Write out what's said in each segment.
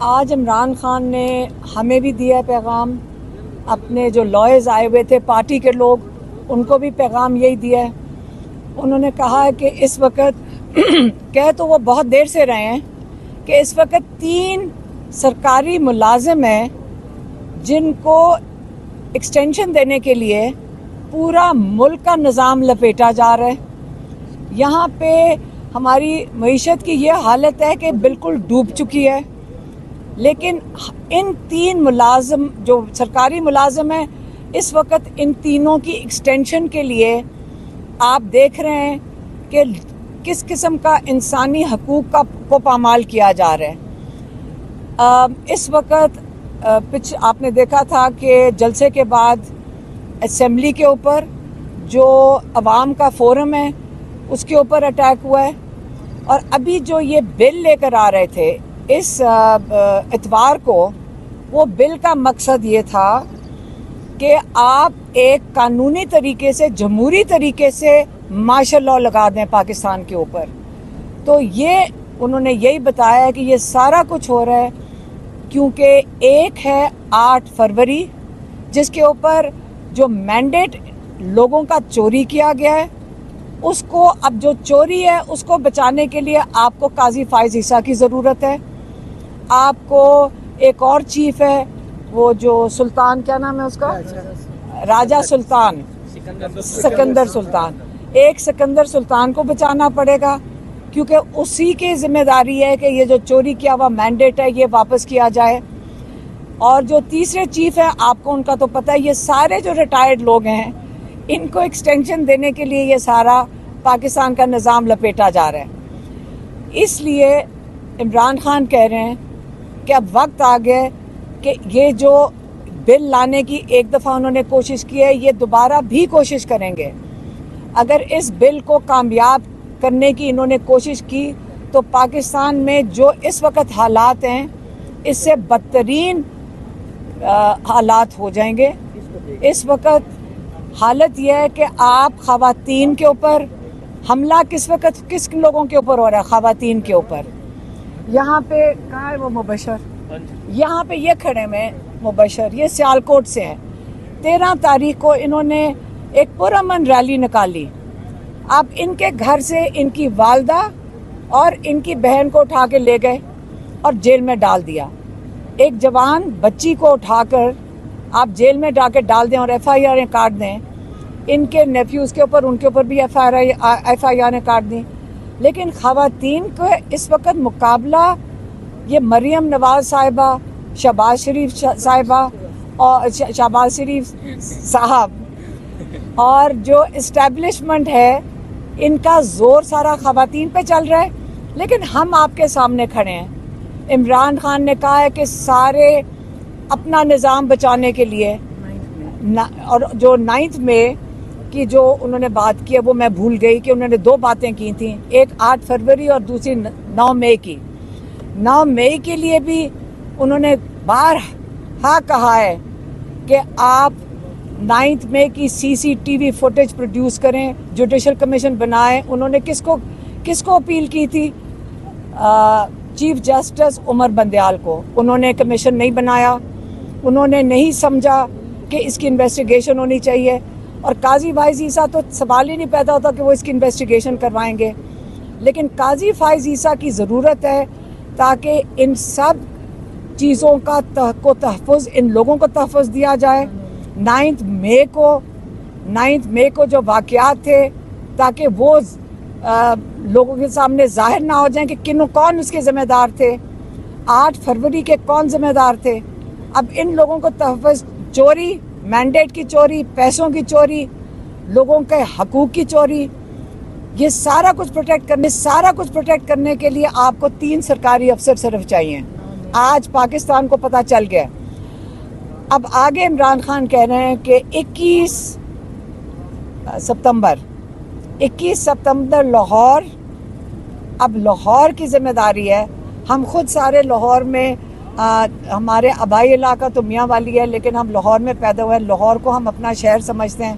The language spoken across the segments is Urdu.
آج عمران خان نے ہمیں بھی دیا پیغام، اپنے جو لائرز آئے ہوئے تھے پارٹی کے لوگ ان کو بھی پیغام یہی دیا ہے۔ انہوں نے کہا ہے کہ اس وقت کہہ تو وہ بہت دیر سے رہے ہیں کہ اس وقت 3 سرکاری ملازم ہیں جن کو ایکسٹینشن دینے کے لیے پورا ملک کا نظام لپیٹا جا رہا ہے۔ یہاں پہ ہماری معیشت کی یہ حالت ہے کہ بالکل ڈوب چکی ہے، لیکن ان 3 ملازم جو سرکاری ملازم ہیں اس وقت ان تینوں کی ایکسٹینشن کے لیے آپ دیکھ رہے ہیں کہ کس قسم کا انسانی حقوق کو پامال کیا جا رہا ہے۔ اس وقت آپ نے دیکھا تھا کہ جلسے کے بعد اسمبلی کے اوپر جو عوام کا فورم ہے اس کے اوپر اٹیک ہوا ہے، اور ابھی جو یہ بل لے کر آ رہے تھے اس اتوار کو، وہ بل کا مقصد یہ تھا کہ آپ ایک قانونی طریقے سے جمہوری طریقے سے مارشل لاء لگا دیں پاکستان کے اوپر۔ تو یہ انہوں نے یہی بتایا کہ یہ سارا کچھ ہو رہا ہے کیونکہ ایک ہے 8 فروری جس کے اوپر جو مینڈیٹ لوگوں کا چوری کیا گیا ہے، اس کو اب جو چوری ہے اس کو بچانے کے لیے آپ کو قاضی فائز عیسیٰ کی ضرورت ہے، آپ کو ایک اور چیف ہے وہ جو سلطان، کیا نام ہے اس کا، راجہ سلطان، سکندر سلطان، ایک سکندر سلطان کو بچانا پڑے گا کیونکہ اسی کی ذمہ داری ہے کہ یہ جو چوری کیا ہوا مینڈیٹ ہے یہ واپس کیا جائے۔ اور جو تیسرے چیف ہیں آپ کو ان کا تو پتہ ہے، یہ سارے جو ریٹائرڈ لوگ ہیں ان کو ایکسٹینشن دینے کے لیے یہ سارا پاکستان کا نظام لپیٹا جا رہا ہے۔ اس لیے عمران خان کہہ رہے ہیں کہ اب وقت آ گیا ہے کہ یہ جو بل لانے کی ایک دفعہ انہوں نے کوشش کی ہے یہ دوبارہ بھی کوشش کریں گے۔ اگر اس بل کو کامیاب کرنے کی انہوں نے کوشش کی تو پاکستان میں جو اس وقت حالات ہیں اس سے بدترین حالات ہو جائیں گے۔ اس وقت حالت یہ ہے کہ آپ خواتین کے اوپر حملہ کس وقت کس لوگوں کے اوپر ہو رہا ہے، خواتین کے اوپر۔ یہاں پہ کہاں ہے وہ مبشر، یہاں پہ یہ کھڑے میں مبشر، یہ سیالکوٹ سے ہیں۔ 13 تاریخ کو انہوں نے ایک پرامن ریلی نکالی، اب ان کے گھر سے ان کی والدہ اور ان کی بہن کو اٹھا کے لے گئے اور جیل میں ڈال دیا۔ ایک جوان بچی کو اٹھا کر آپ جیل میں ڈال کے ڈال دیں اور ایف آئی آریں کاٹ دیں، ان کے نیفیوز کے اوپر ان کے اوپر بھی ایف آئی آریں کاٹ دیں، لیکن خواتین کو اس وقت مقابلہ یہ مریم نواز صاحبہ، شہباز شریف صاحبہ اور شہباز شریف صاحب اور جو اسٹیبلشمنٹ ہے ان کا زور سارا خواتین پہ چل رہا ہے، لیکن ہم آپ کے سامنے کھڑے ہیں۔ عمران خان نے کہا ہے کہ سارے اپنا نظام بچانے کے لیے، اور جو 9 مئی کی جو انہوں نے بات کی ہے وہ میں بھول گئی کہ انہوں نے 2 باتیں کی تھیں، ایک 8 فروری اور دوسری 9 مئی کی۔ 9 مئی کے لیے بھی انہوں نے بارہا کہا ہے کہ آپ 9 مئی کی CCTV فوٹیج پروڈیوس کریں، جوڈیشل کمیشن بنائیں۔ انہوں نے کس کو اپیل کی تھی؟ چیف جسٹس عمر بندیال کو۔ انہوں نے کمیشن نہیں بنایا، انہوں نے نہیں سمجھا کہ اس کی انویسٹیگیشن ہونی چاہیے، اور قاضی فائز عیسیٰ تو سوال ہی نہیں پیدا ہوتا کہ وہ اس کی انویسٹیگیشن کروائیں گے، لیکن قاضی فائز عیسیٰ کی ضرورت ہے تاکہ ان سب چیزوں کا تحفظ، ان لوگوں کو تحفظ دیا جائے۔ 9 مئی کو جو واقعات تھے تاکہ وہ لوگوں کے سامنے ظاہر نہ ہو جائیں کہ کون اس کے ذمہ دار تھے، 8 فروری کے کون ذمہ دار تھے۔ اب ان لوگوں کو تحفظ، چوری، مینڈیٹ کی چوری، پیسوں کی چوری، لوگوں کے حقوق کی چوری، یہ سارا کچھ پروٹیکٹ کرنے کے لیے آپ کو 3 سرکاری افسر صرف چاہیے۔ آج پاکستان کو پتہ چل گیا۔ اب آگے عمران خان کہہ رہے ہیں کہ 21 ستمبر لاہور، اب لاہور کی ذمہ داری ہے۔ ہم خود سارے لاہور میں، ہمارے آبائی علاقہ تو میاں والی ہے لیکن ہم لاہور میں پیدا ہوئے، لاہور کو ہم اپنا شہر سمجھتے ہیں۔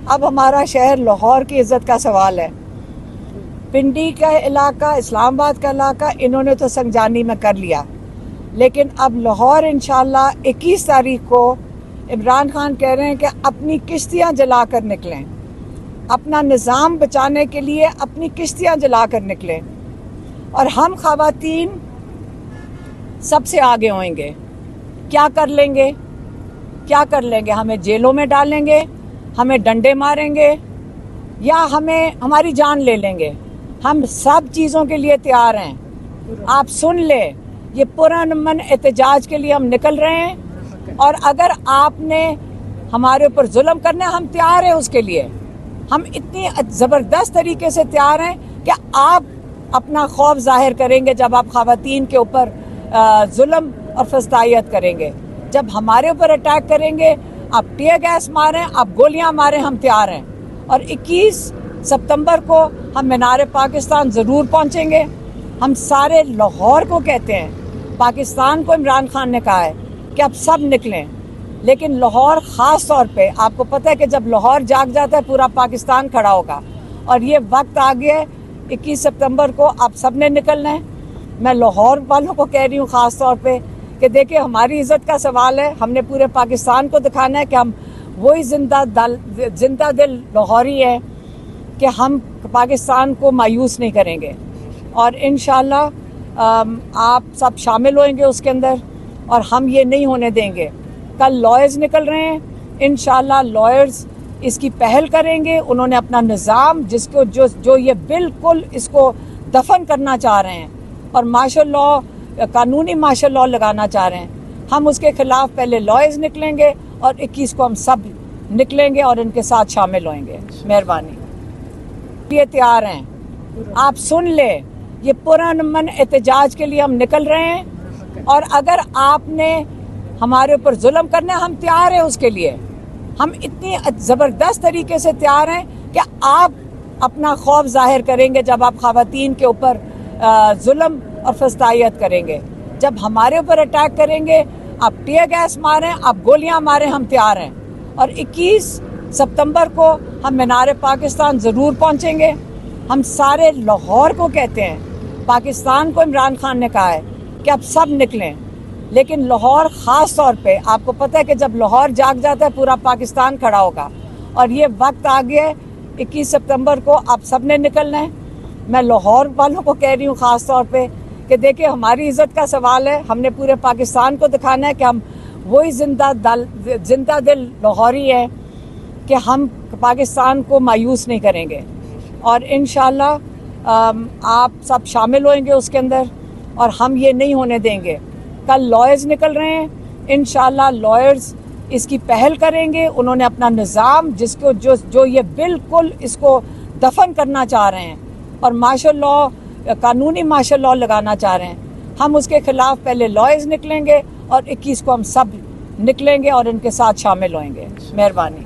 اب ہمارا شہر لاہور کی عزت کا سوال ہے۔ پنڈی کا علاقہ، اسلام آباد کا علاقہ انہوں نے تو سنجانی میں کر لیا، لیکن اب لاہور انشاءاللہ 21 تاریخ کو عمران خان کہہ رہے ہیں کہ اپنی کشتیاں جلا کر نکلیں، اپنا نظام بچانے کے لیے اپنی کشتیاں جلا کر نکلیں، اور ہم خواتین سب سے آگے ہوئیں گے۔ کیا کر لیں گے؟ کیا کر لیں گے؟ ہمیں جیلوں میں ڈالیں گے، ہمیں ڈنڈے ماریں گے، یا ہماری جان لے لیں گے؟ ہم سب چیزوں کے لیے تیار ہیں۔ آپ سن لیں، یہ پرامن احتجاج کے لیے ہم نکل رہے ہیں، اور اگر آپ نے ہمارے اوپر ظلم کرنا ہے ہم تیار ہیں اس کے لیے۔ ہم اتنی زبردست طریقے سے تیار ہیں کہ آپ اپنا خوف ظاہر کریں گے جب آپ خواتین کے اوپر ظلم اور فسادیت کریں گے۔ جب ہمارے اوپر اٹیک کریں گے، آپ ٹیئر گیس ماریں، آپ گولیاں ماریں، ہم تیار ہیں۔ اور 21 ستمبر کو ہم مینار پاکستان ضرور پہنچیں گے۔ ہم سارے لاہور کو کہتے ہیں، پاکستان کو عمران خان نے کہا ہے کہ اب سب نکلیں، لیکن لاہور خاص طور پہ آپ کو پتہ ہے کہ جب لاہور جاگ جاتا ہے پورا پاکستان کھڑا ہوگا، اور یہ وقت آ گیا ہے 21 ستمبر کو آپ سب نے نکلنا ہے۔ میں لاہور والوں کو کہہ رہی ہوں خاص طور پہ کہ دیکھیں ہماری عزت کا سوال ہے، ہم نے پورے پاکستان کو دکھانا ہے کہ ہم وہی زندہ دل لاہوری ہے کہ ہم پاکستان کو مایوس نہیں کریں گے، اور انشاءاللہ آپ سب شامل ہوئیں گے اس کے اندر، اور ہم یہ نہیں ہونے دیں گے۔ کل لائرز نکل رہے ہیں، انشاءاللہ لائرز اس کی پہل کریں گے۔ انہوں نے اپنا نظام جو یہ بالکل اس کو دفن کرنا چاہ رہے ہیں اور مارشل لاء، قانونی مارشل لاء لگانا چاہ رہے ہیں، ہم اس کے خلاف پہلے لائرز نکلیں گے، اور 21 کو ہم سب نکلیں گے اور ان کے ساتھ شامل ہوئیں گے۔ مہربانی۔ یہ تیار ہیں، آپ سن لیں، یہ پرامن احتجاج کے لیے ہم نکل رہے ہیں، اور اگر آپ نے ہمارے اوپر ظلم کرنا ہے ہم تیار ہیں اس کے لیے۔ ہم اتنی زبردست طریقے سے تیار ہیں کہ آپ اپنا خوف ظاہر کریں گے جب آپ خواتین کے اوپر ظلم اور فسادیت کریں گے۔ جب ہمارے اوپر اٹیک کریں گے، آپ ٹیئر گیس ماریں، آپ گولیاں ماریں، ہم تیار ہیں۔ اور 21 ستمبر کو ہم مینار پاکستان ضرور پہنچیں گے۔ ہم سارے لاہور کو کہتے ہیں، پاکستان کو عمران خان نے کہا ہے کہ اب سب نکلیں، لیکن لاہور خاص طور پہ آپ کو پتہ ہے کہ جب لاہور جاگ جاتا ہے پورا پاکستان کھڑا ہوگا، اور یہ وقت آ گیا ہے 21 ستمبر کو آپ سب نے نکلنا ہے۔ میں لاہور والوں کو کہہ رہی ہوں خاص طور پہ کہ دیکھیں ہماری عزت کا سوال ہے، ہم نے پورے پاکستان کو دکھانا ہے کہ ہم وہی زندہ دل لاہوری ہے کہ ہم پاکستان کو مایوس نہیں کریں گے، اور انشاءاللہ آپ سب شامل ہوئیں گے اس کے اندر، اور ہم یہ نہیں ہونے دیں گے۔ کل لائرز نکل رہے ہیں، انشاءاللہ لائرز اس کی پہل کریں گے۔ انہوں نے اپنا نظام جو یہ بالکل اس کو دفن کرنا چاہ رہے ہیں اور مارشل لاء، قانونی مارشل لاء لگانا چاہ رہے ہیں، ہم اس کے خلاف پہلے لائرز نکلیں گے، اور 21 کو ہم سب نکلیں گے اور ان کے ساتھ شامل ہوئیں گے۔ مہربانی۔